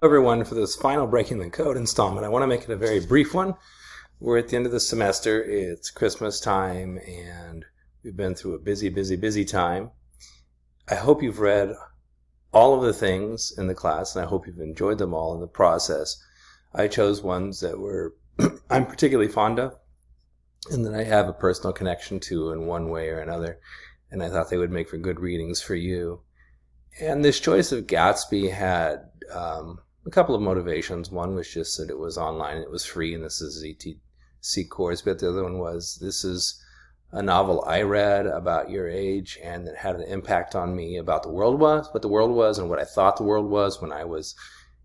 Everyone, for this final Breaking the Code installment. I want to make it a very brief one. We're at the end of the semester. It's Christmas time, and we've been through a busy time. I hope you've read all of the things in the class, and I hope you've enjoyed them all in the process. I chose ones that I'm particularly fond of, and that I have a personal connection to in one way or another, and I thought they would make for good readings for you. And this choice of Gatsby had a couple of motivations. One was just that it was online and it was free, and this is ETC course. But the other one was, this is a novel I read about your age and that had an impact on me about what the world was and what I thought the world was when I was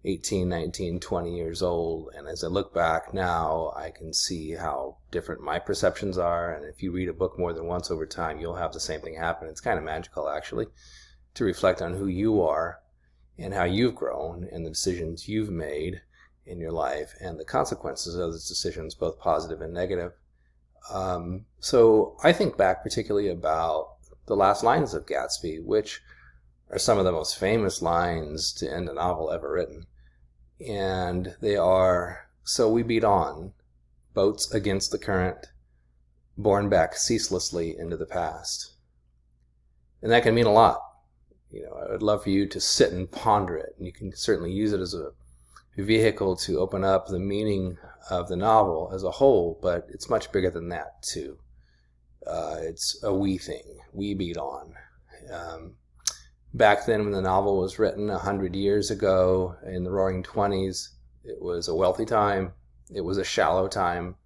18, 19, 20 years old. And as I look back now, I can see how different my perceptions are. And if you read a book more than once over time, you'll have the same thing happen. It's kind of magical, actually, to reflect on who you are and how you've grown and the decisions you've made in your life and the consequences of those decisions, both positive and negative. So I think back particularly about the last lines of Gatsby, which are some of the most famous lines to end a novel ever written. And they are, "So we beat on, boats against the current, borne back ceaselessly into the past." And that can mean a lot. I would love for you to sit and ponder it. And you can certainly use it as a vehicle to open up the meaning of the novel as a whole, but it's much bigger than that, too. It's a we thing. We beat on. Back then, when the novel was written 100 years ago, in the Roaring '20s, it was a wealthy time. It was a shallow time.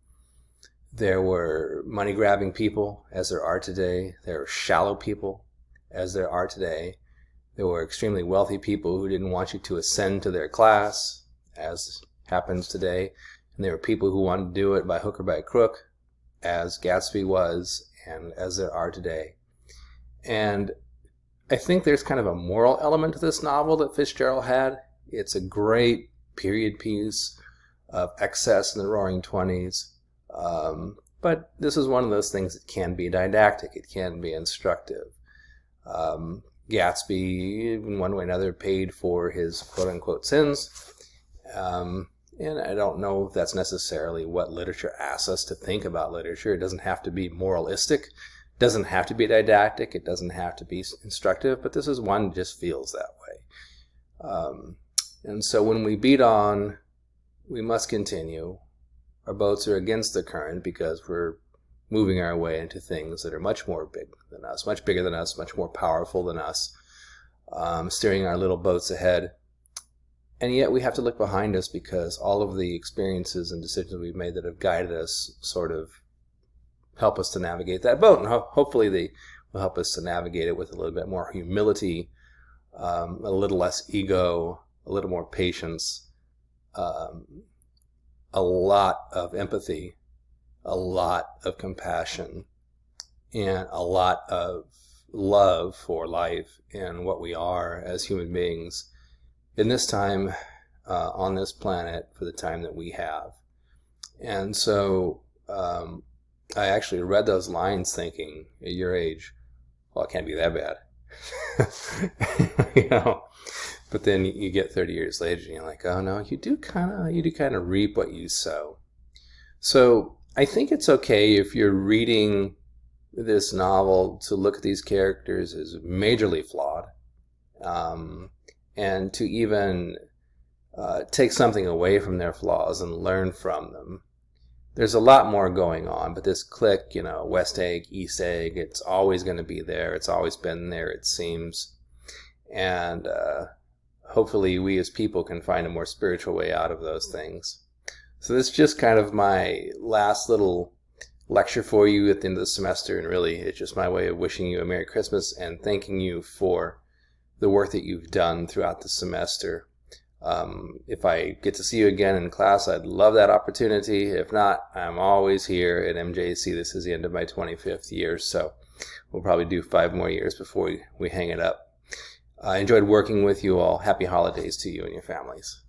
There were money-grabbing people, as there are today. There are shallow people, as there are today. There were extremely wealthy people who didn't want you to ascend to their class, as happens today. And there were people who wanted to do it by hook or by crook, as Gatsby was, and as there are today. And I think there's kind of a moral element to this novel that Fitzgerald had. It's a great period piece of excess in the Roaring '20s. But this is one of those things that can be didactic. It can be instructive. Gatsby, in one way or another, paid for his quote-unquote sins. And I don't know if that's necessarily what literature asks us to think about literature. It doesn't have to be moralistic. It doesn't have to be didactic. It doesn't have to be instructive. But this is one that just feels that way. And so when we beat on, we must continue. Our boats are against the current because we're moving our way into things that are much more big than us, much bigger than us, much more powerful than us, steering our little boats ahead. And yet we have to look behind us because all of the experiences and decisions we've made that have guided us sort of help us to navigate that boat. And hopefully they will help us to navigate it with a little bit more humility, a little less ego, a little more patience, a lot of empathy, a lot of compassion, and a lot of love for life and what we are as human beings in this time on this planet for the time that we have. And so I actually read those lines thinking, at your age, well, it can't be that bad. But then you get 30 years later and you're like, oh no, you do kind of reap what you sow. So I think it's okay if you're reading this novel to look at these characters as majorly flawed, and to even take something away from their flaws and learn from them. There's a lot more going on, but this clique, West Egg, East Egg, it's always going to be there. It's always been there, it seems. And hopefully we as people can find a more spiritual way out of those things. So this is just kind of my last little lecture for you at the end of the semester, and really it's just my way of wishing you a Merry Christmas and thanking you for the work that you've done throughout the semester. If I get to see you again in class, I'd love that opportunity. If not, I'm always here at MJC. This is the end of my 25th year, so we'll probably do 5 more years before we hang it up. I enjoyed working with you all. Happy holidays to you and your families.